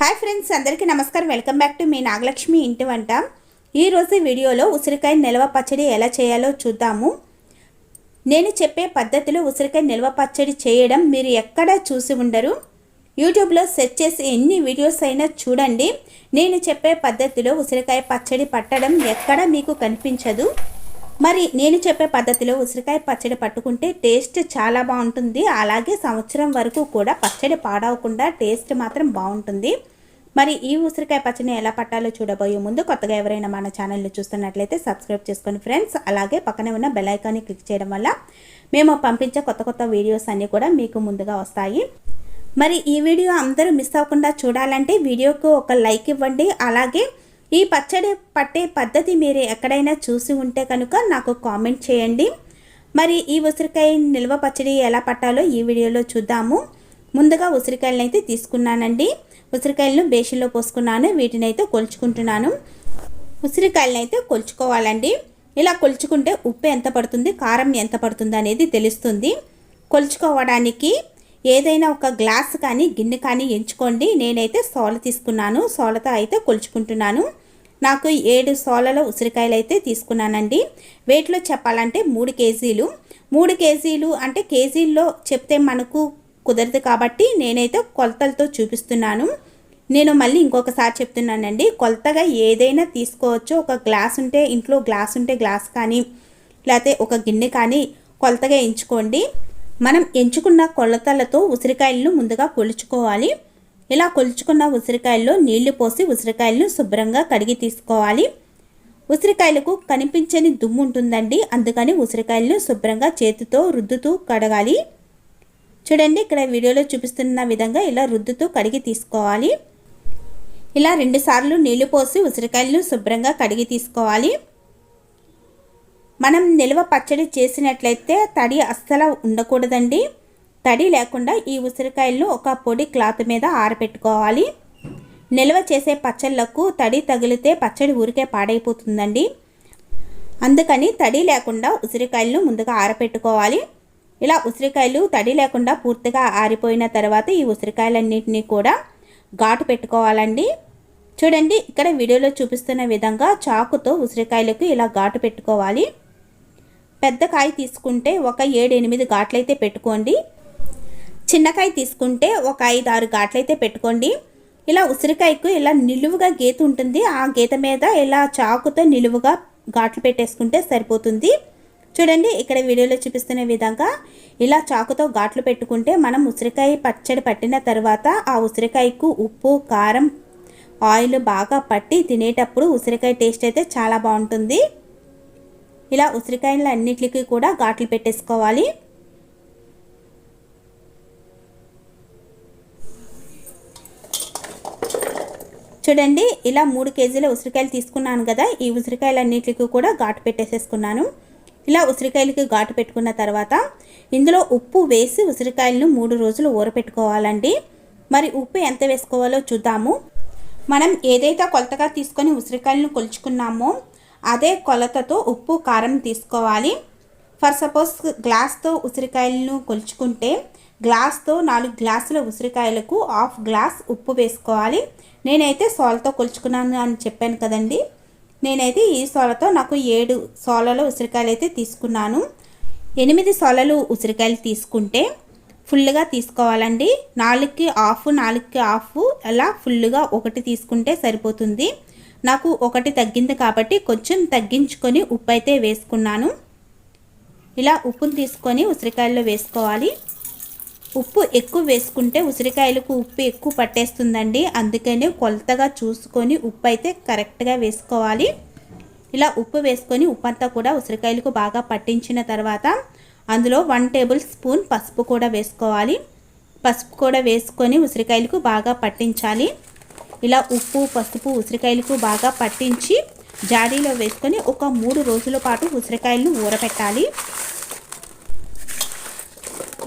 Hi friends, అందరికీ నమస్కారం. Welcome back to me Nagalakshmi ఇంటి వంట. ఈరోజు వీడియోలో ఉసిరికాయ నిల్వ పచ్చడి ఎలా చేయాలో చూద్దాము. నేను చెప్పే పద్ధతిలో ఉసిరికాయ నిల్వ పచ్చడి చేయడం మీరు ఎక్కడా చూసి ఉండరు. యూట్యూబ్లో సెర్చ్ చేసి ఎన్ని వీడియోస్ అయినా చూడండి, నేను చెప్పే పద్ధతిలో ఉసిరికాయ పచ్చడి పట్టడం ఎక్కడా మీకు కనిపించదు. మరి నేను చెప్పే పద్ధతిలో ఉసిరికాయ పచ్చడి పట్టుకుంటే టేస్ట్ చాలా బాగుంటుంది. అలాగే సంవత్సరం వరకు కూడా పచ్చడి పాడవకుండా టేస్ట్ మాత్రం బాగుంటుంది. మరి ఈ ఉసిరికాయ పచ్చడిని ఎలా పట్టాలో చూడబోయే ముందు కొత్తగా ఎవరైనా మన ఛానల్ని చూస్తున్నట్లయితే సబ్స్క్రైబ్ చేసుకోండి ఫ్రెండ్స్. అలాగే పక్కనే ఉన్న బెల్ ఐకాన్ని క్లిక్ చేయడం వల్ల మేము పంపించే కొత్త వీడియోస్ అన్నీ కూడా మీకు ముందుగా వస్తాయి. మరి ఈ వీడియో అందరూ మిస్ అవ్వకుండా చూడాలంటే వీడియోకు ఒక లైక్ ఇవ్వండి. అలాగే ఈ పచ్చడి పట్టే పద్ధతి మీరు ఎక్కడైనా చూసి ఉంటే కనుక నాకు కామెంట్ చేయండి. మరి ఈ ఉసిరికాయ నిల్వ పచ్చడి ఎలా పట్టాలో ఈ వీడియోలో చూద్దాము. ముందుగా ఉసిరికాయలను అయితే తీసుకున్నానండి. ఉసిరికాయలను బేషన్లో పోసుకున్నాను. వీటిని అయితే కొలుచుకుంటున్నాను. ఉసిరికాయలను అయితే కొలుచుకోవాలండి. ఇలా కొలుచుకుంటే ఉప్పు ఎంత పడుతుంది, కారం ఎంత పడుతుంది అనేది తెలుస్తుంది. కొలుచుకోవడానికి ఏదైనా ఒక గ్లాస్ కానీ గిన్నె కానీ ఎంచుకోండి. నేనైతే సోల తీసుకున్నాను. సోలతో అయితే కొలుచుకుంటున్నాను. నాకు 7 సోలలో ఉసిరికాయలు అయితే తీసుకున్నానండి. వెయిట్లో చెప్పాలంటే 3 కేజీలు. 3 కేజీలు అంటే కేజీల్లో చెప్తే మనకు కుదరదు కాబట్టి నేనైతే కొలతలతో చూపిస్తున్నాను. నేను మళ్ళీ ఇంకొకసారి చెప్తున్నానండి, కొలతగా ఏదైనా తీసుకోవచ్చు. ఒక గ్లాస్ ఉంటే ఇంట్లో గ్లాస్ ఉంటే గ్లాస్ కానీ లేకపోతే ఒక గిన్నె కానీ కొలతగా ఎంచుకోండి. మనం ఎంచుకున్న కొలతలతో ఉసిరికాయలను ముందుగా కొలుచుకోవాలి. ఇలా కొలుచుకున్న ఉసిరికాయల్లో నీళ్లు పోసి ఉసిరికాయలను శుభ్రంగా కడిగి తీసుకోవాలి. ఉసిరికాయలకు కనిపించని దుమ్ము ఉంటుందండి, అందుకని ఉసిరికాయలను శుభ్రంగా చేతితో రుద్దుతూ కడగాలి. చూడండి, ఇక్కడ వీడియోలో చూపిస్తున్న విధంగా ఇలా రుద్దుతూ కడిగి తీసుకోవాలి. ఇలా 2 సార్లు నీళ్లు పోసి ఉసిరికాయలను శుభ్రంగా కడిగి తీసుకోవాలి. మనం నిల్వ పచ్చడి చేసినట్లయితే తడి అస్సలు ఉండకూడదండి. తడి లేకుండా ఈ ఉసిరికాయలను ఒక పొడి క్లాత్ మీద ఆరబెట్టుకోవాలి. నిల్వ చేసే పచ్చళ్ళకు తడి తగిలితే పచ్చడి ఊరికే పాడైపోతుందండి. అందుకని తడి లేకుండా ఉసిరికాయలను ముందుగా ఆరబెట్టుకోవాలి. ఇలా ఉసిరికాయలు తడి లేకుండా పూర్తిగా ఆరిపోయిన తర్వాత ఈ ఉసిరికాయలన్నింటినీ కూడా ఘాటు పెట్టుకోవాలండి. చూడండి, ఇక్కడ వీడియోలో చూపిస్తున్న విధంగా చాకుతో ఉసిరికాయలకు ఇలా ఘాటు పెట్టుకోవాలి. పెద్ద కాయ తీసుకుంటే ఒక 7-8 ఘాట్లయితే పెట్టుకోండి. చిన్నకాయ తీసుకుంటే ఒక 5-6 ఘాట్లయితే పెట్టుకోండి. ఇలా ఉసిరికాయకు ఇలా నిలువుగా గీత ఉంటుంది. ఆ గీత మీద ఇలా చాకుతో నిలువుగా ఘాట్లు పెట్టేసుకుంటే సరిపోతుంది. చూడండి, ఇక్కడ వీడియోలో చూపిస్తున్న విధంగా ఇలా చాకుతో ఘాట్లు పెట్టుకుంటే మనం ఉసిరికాయ పచ్చడి పట్టిన తర్వాత ఆ ఉసిరికాయకు ఉప్పు, కారం, ఆయిల్ బాగా పట్టి తినేటప్పుడు ఉసిరికాయ టేస్ట్ అయితే చాలా బాగుంటుంది. ఇలా ఉసిరికాయలు అన్నిటికీ కూడా ఘాట్లు పెట్టేసుకోవాలి. చూడండి, ఇలా 3 కేజీల ఉసిరికాయలు తీసుకున్నాను కదా, ఈ ఉసిరికాయలన్నిటికీ కూడా ఘాటు పెట్టేసేసుకున్నాను. ఇలా ఉసిరికాయలకి ఘాటు పెట్టుకున్న తర్వాత ఇందులో ఉప్పు వేసి ఉసిరికాయలను 3 రోజులు ఊరపెట్టుకోవాలండి. మరి ఉప్పు ఎంత వేసుకోవాలో చూద్దాము. మనం ఏదైతే కొలతగా తీసుకొని ఉసిరికాయలను కొలుచుకున్నామో అదే కొలతతో ఉప్పు, కారం తీసుకోవాలి. ఫర్ సపోజ్ గ్లాస్తో ఉసిరికాయలను కొలుచుకుంటే గ్లాస్తో 4 గ్లాసుల ఉసిరికాయలకు 1/2 గ్లాస్ ఉప్పు వేసుకోవాలి. నేనైతే సోలతో కొలుచుకున్నాను అని చెప్పాను కదండి. నేనైతే ఈ సోలతో నాకు 7 సోలలో ఉసిరికాయలు అయితే తీసుకున్నాను. 8 సోలలు ఉసిరికాయలు తీసుకుంటే ఫుల్గా తీసుకోవాలండి. 4కి హాఫ్ అలా ఫుల్గా 1 తీసుకుంటే సరిపోతుంది. నాకు 1 తగ్గింది కాబట్టి కొంచెం తగ్గించుకొని ఉప్పు అయితే వేసుకున్నాను. ఇలా ఉప్పును తీసుకొని ఉసిరికాయల్లో వేసుకోవాలి. ఉప్పు ఎక్కువ వేసుకుంటే ఉసిరికాయలకు ఉప్పు ఎక్కువ పట్టేస్తుందండి. అందుకని కొలతగా చూసుకొని ఉప్పు అయితే కరెక్ట్గా వేసుకోవాలి. ఇలా ఉప్పు వేసుకొని ఉప్పు అంతా కూడా ఉసిరికాయలకు బాగా పట్టించిన తర్వాత అందులో 1 టేబుల్ స్పూన్ పసుపు కూడా వేసుకోవాలి. పసుపు కూడా వేసుకొని ఉసిరికాయలకు బాగా పట్టించాలి. ఇలా ఉప్పు, పసుపు ఉసిరికాయలకు బాగా పట్టించి జాడీలో వేసుకొని ఒక 3 రోజుల పాటు ఉసిరికాయలను ఊరపెట్టాలి.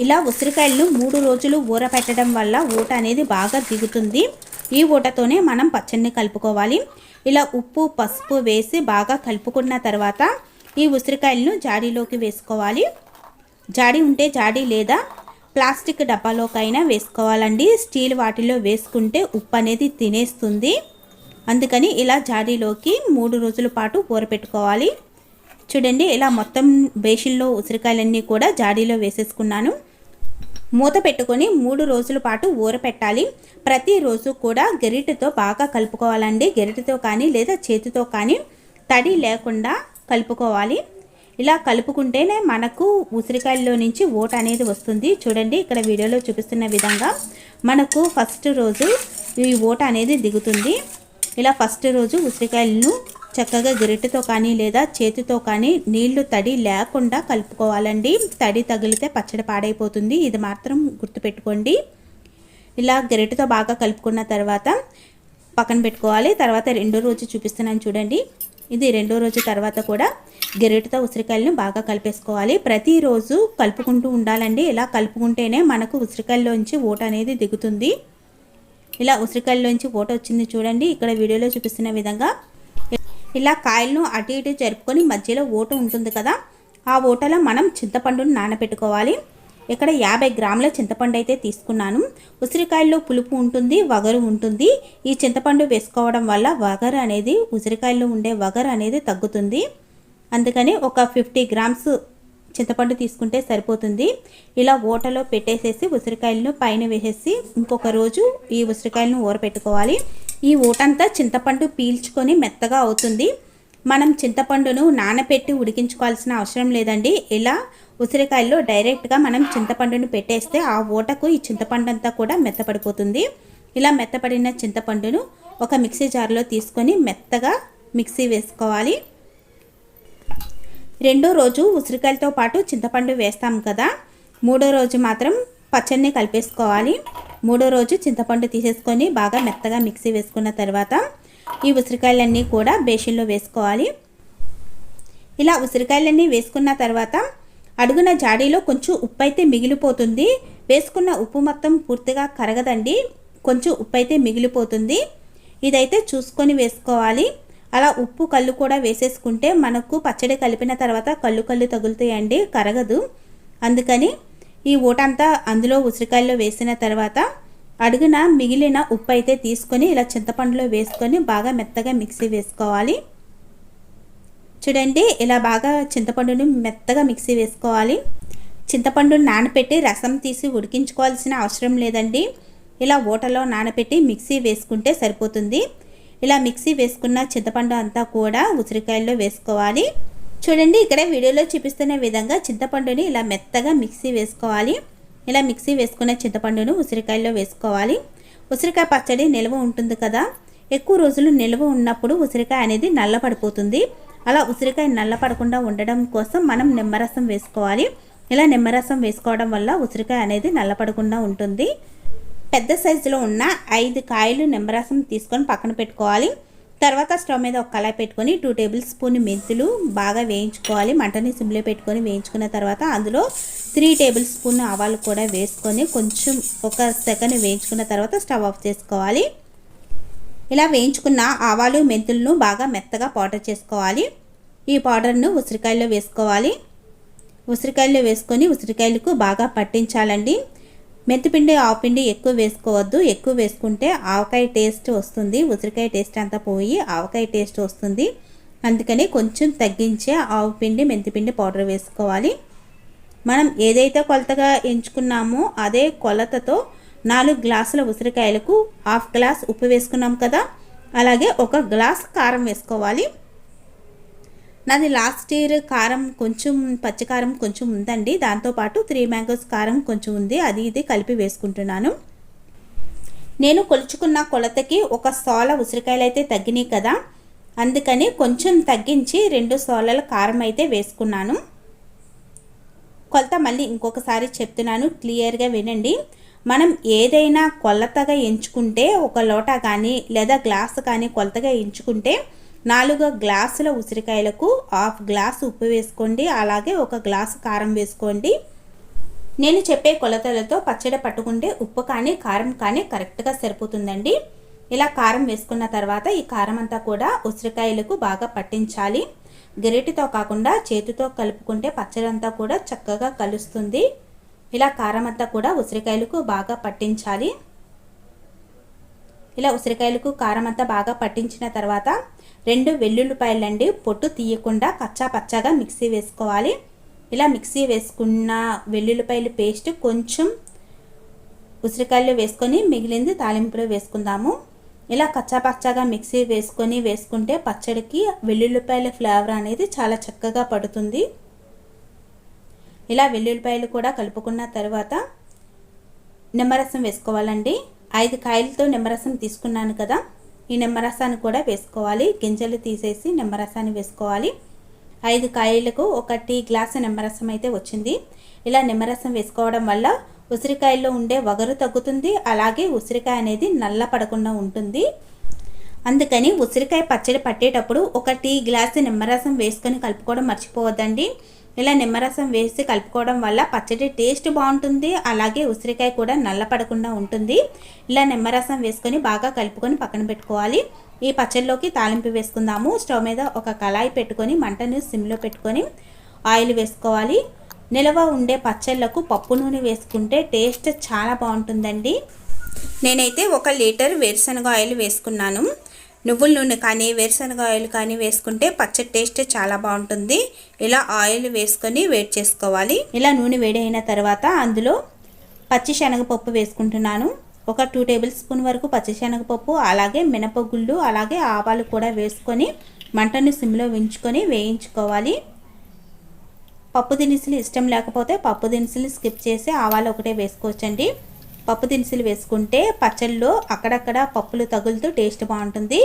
ఇలా ఉసిరికాయలను 3 రోజులు ఊరపెట్టడం వల్ల ఊట అనేది బాగా దిగుతుంది. ఈ ఊటతోనే మనం పచ్చడిని కలుపుకోవాలి. ఇలా ఉప్పు, పసుపు వేసి బాగా కలుపుకున్న తర్వాత ఈ ఉసిరికాయలను జాడీలోకి వేసుకోవాలి. జాడీ ఉంటే జాడీ, లేదా ప్లాస్టిక్ డబ్బాలోకైనా వేసుకోవాలండి. స్టీల్ వాటిలో వేసుకుంటే ఉప్పు అనేది తినేస్తుంది. అందుకని ఇలా జాడీలోకి 3 రోజుల పాటు ఊరపెట్టుకోవాలి. చూడండి, ఇలా మొత్తం బేషన్లో ఉసిరికాయలన్నీ కూడా జాడీలో వేసేసుకున్నాను. మూత పెట్టుకొని 3 రోజుల పాటు ఊరపెట్టాలి. ప్రతిరోజు కూడా గరిటెతో బాగా కలుపుకోవాలండి. గరిటెతో కానీ లేదా చేతితో కానీ తడి లేకుండా కలుపుకోవాలి. ఇలా కలుపుకుంటేనే మనకు ఉసిరికాయల్లో నుంచి ఓట అనేది వస్తుంది. చూడండి, ఇక్కడ వీడియోలో చూపిస్తున్న విధంగా మనకు ఫస్ట్ రోజు ఈ ఓట అనేది దిగుతుంది. ఇలా ఫస్ట్ రోజు ఉసిరికాయలను చక్కగా గరిటెతో కానీ లేదా చేతితో కానీ నీళ్లు తడి లేకుండా కలుపుకోవాలండి. తడి తగిలితే పచ్చడి పాడైపోతుంది. ఇది మాత్రం గుర్తుపెట్టుకోండి. ఇలా గరిటెతో బాగా కలుపుకున్న తర్వాత పక్కన పెట్టుకోవాలి. తర్వాత రెండో రోజు చూపిస్తున్నాను చూడండి. ఇది రెండో రోజు తర్వాత కూడా గరిటెతో ఉసిరికాయలను బాగా కలిపేసుకోవాలి. ప్రతిరోజు కలుపుకుంటూ ఉండాలండి. ఇలా కలుపుకుంటేనే మనకు ఉసిరికాయల్లోంచి ఓట అనేది దిగుతుంది. ఇలా ఉసిరికాయల్లోంచి ఓట వచ్చింది చూడండి. ఇక్కడ వీడియోలో చూపిస్తున్న విధంగా ఇలా కాయలను అటు ఇటు జరుపుకొని మధ్యలో ఓట ఉంటుంది కదా, ఆ ఓటలో మనం చింతపండును నానబెట్టుకోవాలి. ఇక్కడ 50 గ్రాముల చింతపండు అయితే తీసుకున్నాను. ఉసిరికాయల్లో పులుపు ఉంటుంది, వగరు ఉంటుంది. ఈ చింతపండు వేసుకోవడం వల్ల వగరు అనేది ఉసిరికాయల్లో ఉండే వగరు అనేది తగ్గుతుంది. అందుకని ఒక 50 గ్రామ్స్ చింతపండు తీసుకుంటే సరిపోతుంది. ఇలా ఓటలో పెట్టేసేసి ఉసిరికాయలను పైన వేసేసి ఇంకొక రోజు ఈ ఉసిరికాయలను ఊరపెట్టుకోవాలి. ఈ ఓటంతా చింతపండు పీల్చుకొని మెత్తగా అవుతుంది. మనం చింతపండును నానపెట్టి ఉడికించుకోవాల్సిన అవసరం లేదండి. ఇలా ఉసిరికాయల్లో డైరెక్ట్గా మనం చింతపండును పెట్టేస్తే ఆ ఓటకు ఈ చింతపండు అంతా కూడా మెత్తపడిపోతుంది. ఇలా మెత్తపడిన చింతపండును ఒక మిక్సీ జార్లో తీసుకొని మెత్తగా మిక్సీ వేసుకోవాలి. రెండో రోజు ఉసిరికాయలతో పాటు చింతపండు వేస్తాం కదా, మూడో రోజు మాత్రం పచ్చడిని కలిపేసుకోవాలి. మూడో రోజు చింతపండు తీసేసుకొని బాగా మెత్తగా మిక్సీ వేసుకున్న తర్వాత ఈ ఉసిరికాయలన్నీ కూడా బేషన్లో వేసుకోవాలి. ఇలా ఉసిరికాయలన్నీ వేసుకున్న తర్వాత అడుగున జాడీలో కొంచెం ఉప్పు అయితే మిగిలిపోతుంది. వేసుకున్న ఉప్పు మొత్తం పూర్తిగా కరగదండి, కొంచెం ఉప్పు అయితే మిగిలిపోతుంది. ఇదైతే చూసుకొని వేసుకోవాలి. అలా ఉప్పు కళ్ళు కూడా వేసేసుకుంటే మనకు పచ్చడి కలిపిన తర్వాత కళ్ళు తగులుతాయండి, కరగదు. అందుకని ఈ ఓటంతా అందులో ఉసిరికాయల్లో వేసిన తర్వాత అడుగున మిగిలిన ఉప్పు అయితే తీసుకొని ఇలా చింతపండులో వేసుకొని బాగా మెత్తగా మిక్సీ వేసుకోవాలి. చూడండి, ఇలా బాగా చింతపండుని మెత్తగా మిక్సీ వేసుకోవాలి. చింతపండుని నానపెట్టి రసం తీసి ఉడికించుకోవాల్సిన అవసరం లేదండి. ఇలా ఓటలో నానపెట్టి మిక్సీ వేసుకుంటే సరిపోతుంది. ఇలా మిక్సీ వేసుకున్న చింతపండు అంతా కూడా ఉసిరికాయల్లో వేసుకోవాలి. చూడండి, ఇక్కడ వీడియోలో చూపిస్తున్న విధంగా చింతపండుని ఇలా మెత్తగా మిక్సీ వేసుకోవాలి. ఇలా మిక్సీ వేసుకున్న చింతపండును ఉసిరికాయల్లో వేసుకోవాలి. ఉసిరికాయ పచ్చడి నిల్వ ఉంటుంది కదా, ఎక్కువ రోజులు నిల్వ ఉన్నప్పుడు ఉసిరికాయ అనేది నల్లపడిపోతుంది. అలా ఉసిరికాయ నల్లపడకుండా ఉండడం కోసం మనం నిమ్మరసం వేసుకోవాలి. ఇలా నిమ్మరసం వేసుకోవడం వల్ల ఉసిరికాయ అనేది నల్లపడకుండా ఉంటుంది. పెద్ద సైజులో ఉన్న 5 కాయలు నిమ్మరసం తీసుకొని పక్కన పెట్టుకోవాలి. తర్వాత స్టవ్ మీద ఒక కళాయి పెట్టుకొని 2 టేబుల్ స్పూన్ మెంతులు బాగా వేయించుకోవాలి. మంటని సిమ్లో పెట్టుకొని వేయించుకున్న తర్వాత అందులో 3 టేబుల్ స్పూన్ ఆవాలు కూడా వేసుకొని కొంచెం ఒక సెకండ్ వేయించుకున్న తర్వాత స్టవ్ ఆఫ్ చేసుకోవాలి. ఇలా వేయించుకున్న ఆవాలు మెంతులను బాగా మెత్తగా పౌడర్ చేసుకోవాలి. ఈ పౌడర్ను ఉసిరికాయల్లో వేసుకోవాలి. ఉసిరికాయల్లో వేసుకొని ఉసిరికాయలకు బాగా పట్టించాలండి. మెంతిపిండి ఆవపిండి ఎక్కువ వేసుకోవద్దు. ఎక్కువ వేసుకుంటే ఆవకాయ టేస్ట్ వస్తుంది, ఉసిరికాయ టేస్ట్ అంతా పోయి ఆవకాయ టేస్ట్ వస్తుంది. అందుకని కొంచెం తగ్గించే ఆవపిండి మెంతిపిండి పౌడర్ వేసుకోవాలి. మనం ఏదైతే కొలతగా ఎంచుకున్నామో అదే కొలతతో 4 గ్లాసుల ఉసిరికాయలకు 1/2 గ్లాస్ ఉప్పు వేసుకున్నాం కదా, అలాగే 1 గ్లాస్ కారం వేసుకోవాలి. నాది లాస్ట్ ఇయర్ కారం కొంచెం పచ్చికారం కొంచెం ఉందండి, దాంతోపాటు 3 మ్యాంగోస్ కారం కొంచెం ఉంది, అది ఇది కలిపి వేసుకుంటున్నాను. నేను కొలుచుకున్న కొలతకి 1 సోల ఉసిరికాయలు అయితే తగ్గినాయి కదా, అందుకని కొంచెం తగ్గించి 2 సోలల కారం అయితే వేసుకున్నాను. కొలత మళ్ళీ ఇంకొకసారి చెప్తున్నాను, క్లియర్గా వినండి. మనం ఏదైనా కొలతగా ఎంచుకుంటే 1 లోటా కానీ లేదా గ్లాసు కానీ కొలతగా ఎంచుకుంటే 4 గ్లాసుల ఉసిరికాయలకు 1/2 గ్లాసు ఉప్పు వేసుకోండి, అలాగే 1 గ్లాసు కారం వేసుకోండి. నేను చెప్పే కొలతలతో పచ్చడి పట్టుకుంటే ఉప్పు కానీ కారం కానీ కరెక్ట్గా సరిపోతుందండి. ఇలా కారం వేసుకున్న తర్వాత ఈ కారం అంతా కూడా ఉసిరికాయలకు బాగా పట్టించాలి. గరిటెతో కాకుండా చేతితో కలుపుకుంటే పచ్చడి అంతా కూడా చక్కగా కలుస్తుంది. ఇలా కారం అంతా కూడా ఉసిరికాయలకు బాగా పట్టించాలి. ఇలా ఉసిరికాయలకు కారం అంతా బాగా పట్టించిన తర్వాత 2 వెల్లుల్లిపాయలండి పొట్టు తీయకుండా కచ్చా పచ్చాగా మిక్సీ వేసుకోవాలి. ఇలా మిక్సీ వేసుకున్న వెల్లుల్లిపాయల పేస్ట్ కొంచెం ఉసిరికాయలు వేసుకొని మిగిలింది తాలింపులో వేసుకుందాము. ఇలా కచ్చా పచ్చాగా మిక్సీ వేసుకుంటే పచ్చడికి వెల్లుల్లిపాయల ఫ్లేవర్ అనేది చాలా చక్కగా పడుతుంది. ఇలా వెల్లుల్లిపాయలు కూడా కలుపుకున్న తర్వాత నిమ్మరసం వేసుకోవాలండి. 5 కాయలతో నిమ్మరసం తీసుకున్నాను కదా, ఈ నిమ్మరసాన్ని కూడా వేసుకోవాలి. గింజలు తీసేసి నిమ్మరసాన్ని వేసుకోవాలి. 5 కాయలకు 1 టీ గ్లాసు నిమ్మరసం అయితే వచ్చింది. ఇలా నిమ్మరసం వేసుకోవడం వల్ల ఉసిరికాయల్లో ఉండే వగరు తగ్గుతుంది, అలాగే ఉసిరికాయ అనేది నల్ల పడకుండా ఉంటుంది. అందుకని ఉసిరికాయ పచ్చడి పట్టేటప్పుడు 1 టీ గ్లాసు నిమ్మరసం వేసుకొని కలుపుకోవడం మర్చిపోవద్దండి. ఇలా నిమ్మరసం వేసి కలుపుకోవడం వల్ల పచ్చడి టేస్ట్ బాగుంటుంది, అలాగే ఉసిరికాయ కూడా నల్ల పడకుండా ఉంటుంది. ఇలా నిమ్మరసం వేసుకొని బాగా కలుపుకొని పక్కన పెట్టుకోవాలి. ఈ పచ్చడిలోకి తాలింపు వేసుకుందాము. స్టవ్ మీద ఒక కళాయి పెట్టుకొని మంటను సిమ్లో పెట్టుకొని ఆయిల్ వేసుకోవాలి. నిల్వ ఉండే పచ్చళ్ళకు పప్పు నూనె వేసుకుంటే టేస్ట్ చాలా బాగుంటుందండి. నేనైతే 1 లీటర్ వేరుశనగ ఆయిల్ వేసుకున్నాను. నువ్వుల నూనె కానీ వేరుశనగ ఆయిల్ కానీ వేసుకుంటే పచ్చడి టేస్ట్ చాలా బాగుంటుంది. ఇలా ఆయిల్ వేసుకొని వేడి చేసుకోవాలి. ఇలా నూనె వేడి అయిన తర్వాత అందులో పచ్చిశనగపప్పు వేసుకుంటున్నాను. ఒక 2 టేబుల్ స్పూన్ వరకు పచ్చిశనగపప్పు, అలాగే మినపగుళ్ళు, అలాగే ఆవాలు కూడా వేసుకొని మంటను సిమ్లో ఉంచుకొని వేయించుకోవాలి. పప్పు దినుసులు ఇష్టం లేకపోతే పప్పు దినుసులు స్కిప్ చేసి ఆవాలు ఒకటే వేసుకోవచ్చండి. పప్పు దినుసులు వేసుకుంటే పచ్చళ్ళలో అక్కడక్కడ పప్పులు తగులుతూ టేస్ట్ బాగుంటుంది.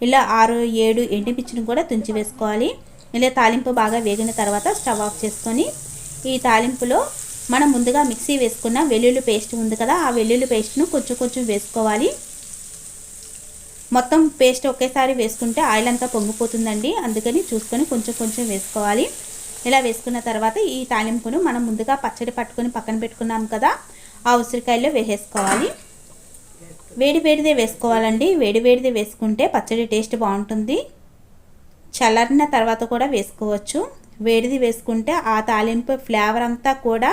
ఇలా 6-7 ఎండుమిర్చిని కూడా తుంచి వేసుకోవాలి. ఇలా తాలింపు బాగా వేగిన తర్వాత స్టవ్ ఆఫ్ చేసుకొని ఈ తాలింపులో మనం ముందుగా మిక్సీ వేసుకున్న వెల్లుల్లి పేస్ట్ ఉంది కదా, ఆ వెల్లుల్లి పేస్ట్ను కొంచెం వేసుకోవాలి. మొత్తం పేస్ట్ ఒకేసారి వేసుకుంటే ఆయిల్ అంతా పొంగిపోతుందండి, అందుకని చూసుకొని కొంచెం వేసుకోవాలి. ఇలా వేసుకున్న తర్వాత ఈ తాలింపును మనం ముందుగా పచ్చడి పట్టుకొని పక్కన పెట్టుకున్నాం కదా, ఆ ఉసిరికాయల్లో వేసేసుకోవాలి. వేడిదే వేసుకోవాలండి. వేడిదే వేసుకుంటే పచ్చడి టేస్ట్ బాగుంటుంది. చల్లారిన తర్వాత కూడా వేసుకోవచ్చు. వేడిది వేసుకుంటే ఆ తాలింపు ఫ్లేవర్ అంతా కూడా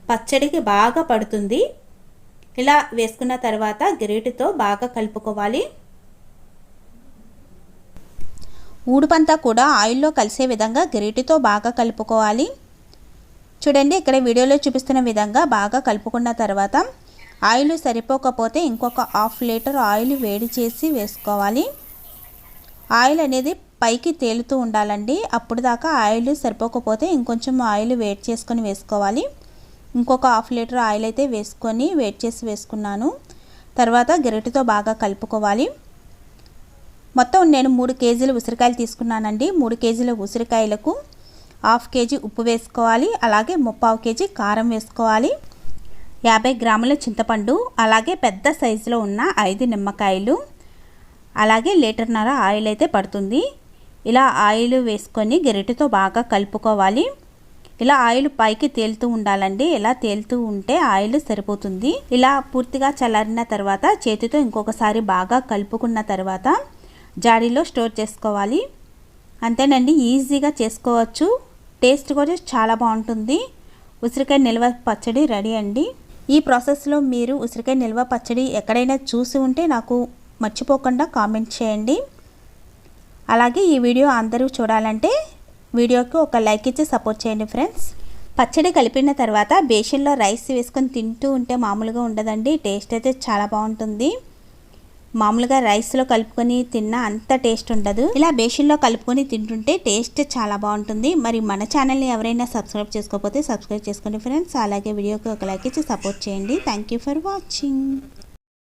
పచ్చడికి బాగా పడుతుంది. ఇలా వేసుకున్న తర్వాత గరిటెతో బాగా కలుపుకోవాలి. ఊడుపంతా కూడా ఆయిల్లో కలిసే విధంగా గరిటెతో బాగా కలుపుకోవాలి. చూడండి, ఇక్కడ వీడియోలో చూపిస్తున్న విధంగా బాగా కలుపుకున్న తర్వాత ఆయిల్ సరిపోకపోతే ఇంకొక 1/2 లీటర్ ఆయిల్ వేడి చేసి వేసుకోవాలి. ఆయిల్ అనేది పైకి తేలుతూ ఉండాలండి. అప్పుడు దాకా ఆయిల్ సరిపోకపోతే ఇంకొంచెం ఆయిల్ వేడి చేసుకొని వేసుకోవాలి. ఇంకొక 1/2 లీటర్ ఆయిల్ అయితే వేసుకొని వేడి చేసి వేసుకున్నాను. తర్వాత గరిటెతో బాగా కలుపుకోవాలి. మొత్తం నేను 3 కేజీల ఉసిరికాయలు తీసుకున్నానండి. 3 కేజీల ఉసిరికాయలకు 1/2 కేజీ ఉప్పు వేసుకోవాలి. అలాగే 3/4 కేజీ కారం వేసుకోవాలి. 50 గ్రాముల చింతపండు, అలాగే పెద్ద సైజులో ఉన్న 5 నిమ్మకాయలు, అలాగే 1.5 లీటర్ ఆయిల్ అయితే పడుతుంది. ఇలా ఆయిల్ వేసుకొని గరిటెతో బాగా కలుపుకోవాలి. ఇలా ఆయిల్ పైకి తేలుతూ ఉండాలండి. ఇలా తేలుతూ ఉంటే ఆయిల్ సరిపోతుంది. ఇలా పూర్తిగా చల్లారిన తర్వాత చేతితో ఇంకొకసారి బాగా కలుపుకున్న తర్వాత జాడీలో స్టోర్ చేసుకోవాలి. అంతేనండి, ఈజీగా చేసుకోవచ్చు. టేస్ట్ కూడా చాలా బాగుంటుంది. ఉసిరికాయ నిల్వ పచ్చడి రెడీ అండి. ఈ ప్రాసెస్లో మీరు ఉసిరికాయ నిల్వ పచ్చడి ఎక్కడైనా చూసి ఉంటే నాకు మర్చిపోకుండా కామెంట్ చేయండి. అలాగే ఈ వీడియో అందరూ చూడాలంటే వీడియోకి ఒక లైక్ ఇచ్చి సపోర్ట్ చేయండి ఫ్రెండ్స్. పచ్చడి కలిపిన తర్వాత బేషన్లో రైస్ వేసుకొని తింటూ ఉంటే మామూలుగా ఉండదండి. టేస్ట్ అయితే చాలా బాగుంటుంది. మామూలుగా రైస్లో కలుపుకొని తిన్నా అంత టేస్ట్ ఉండదు. ఇలా బేషన్లో కలుపుకొని తింటుంటే టేస్ట్ చాలా బాగుంటుంది. మరి మన ఛానల్ని ఎవరైనా సబ్స్క్రైబ్ చేసుకోకపోతే సబ్స్క్రైబ్ చేసుకోండి ఫ్రెండ్స్. అలాగే వీడియోకి ఒక లైక్ ఇచ్చి సపోర్ట్ చేయండి. Thank you for watching.